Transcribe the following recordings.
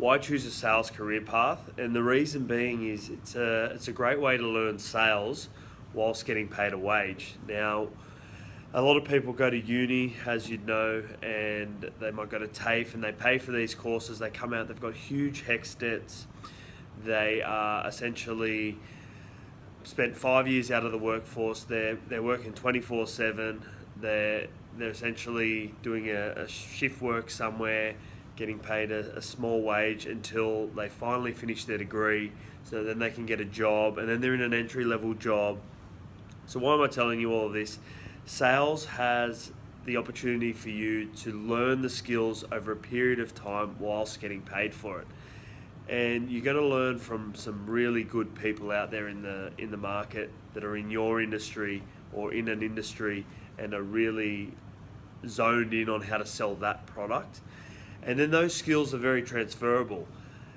why choose a sales career path? And the reason being is it's a great way to learn sales whilst getting paid a wage. Now, a lot of people go to uni, as you'd know, and they might go to TAFE and they pay for these courses. They come out, they've got huge HECS debts. They are essentially spent 5 years out of the workforce. They're working 24/7. They're essentially doing a shift work somewhere, getting paid a small wage until they finally finish their degree, so then they can get a job, and then they're in an entry-level job. So why am I telling you all of this? Sales has the opportunity for you to learn the skills over a period of time whilst getting paid for it. And you're going to learn from some really good people out there in the market that are in your industry or in an industry and are really zoned in on how to sell that product. And then those skills are very transferable.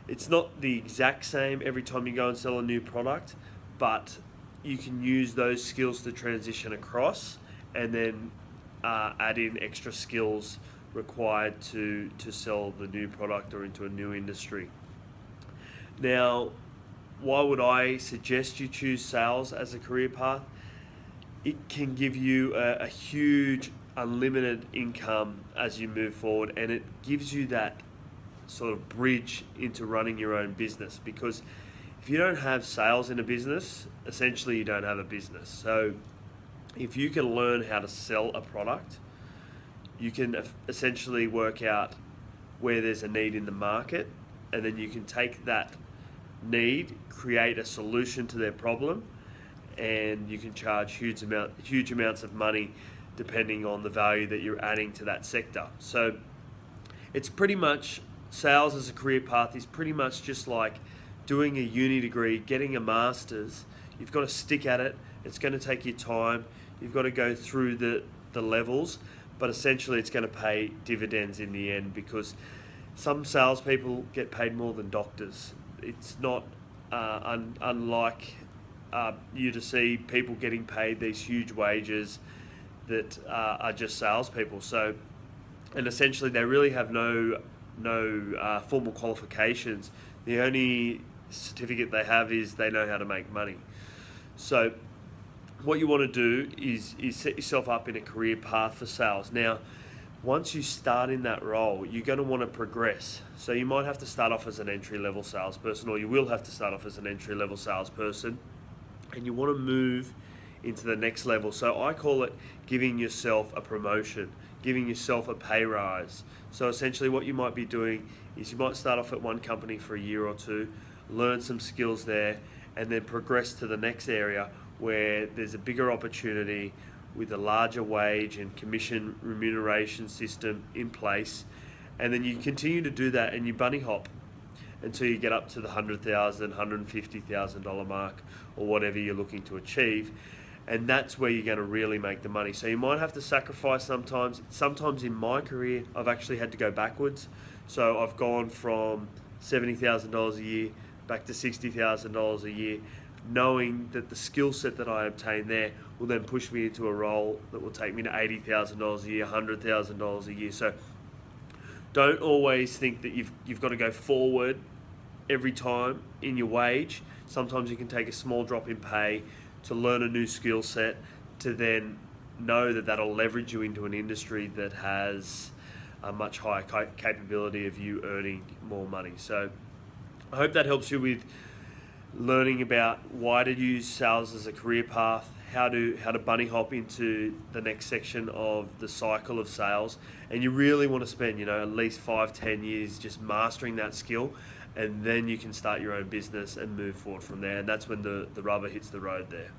It's not the exact same every time you go and sell a new product, but you can use those skills to transition across and then add in extra skills required to sell the new product or into a new industry. Now, why would I suggest you choose sales as a career path? It can give you a huge unlimited income as you move forward, and it gives you that sort of bridge into running your own business, because if you don't have sales in a business, essentially you don't have a business. So if you can learn how to sell a product, you can essentially work out where there's a need in the market, and then you can take that need, create a solution to their problem, and you can charge huge amounts of money depending on the value that you're adding to that sector. So it's pretty much, sales as a career path is pretty much just like doing a uni degree, getting a master's. You've got to stick at it. It's going to take you time. You've got to go through the levels, but essentially it's going to pay dividends in the end, because some salespeople get paid more than doctors. It's not unlike you to see people getting paid these huge wages that are just salespeople. So, and essentially they really have no formal qualifications. The only certificate they have is they know how to make money. So what you want to do is set yourself up in a career path for sales. Now, once you start in that role, you're going to want to progress. So you might have to start off as an entry-level salesperson, or you will have to start off as an entry-level salesperson, and you want to move into the next level. So I call it giving yourself a promotion, giving yourself a pay rise. So essentially what you might be doing is you might start off at one company for a year or two, learn some skills there, and then progress to the next area where there's a bigger opportunity with a larger wage and commission remuneration system in place. And then you continue to do that, and you bunny hop until you get up to the $100,000, $150,000 mark, or whatever you're looking to achieve. And that's where you're going to really make the money. So you might have to sacrifice sometimes. Sometimes in my career, I've actually had to go backwards. So I've gone from $70,000 a year back to $60,000 a year, knowing that the skill set that I obtain there will then push me into a role that will take me to $80,000 a year, $100,000 a year. So don't always think that you've got to go forward every time in your wage. Sometimes you can take a small drop in pay to learn a new skill set, to then know that that'll leverage you into an industry that has a much higher capability of you earning more money. So I hope that helps you with learning about why to use sales as a career path, how to bunny hop into the next section of the cycle of sales. And you really want to spend, at least 5-10 years just mastering that skill, and then you can start your own business and move forward from there. And that's when the rubber hits the road there.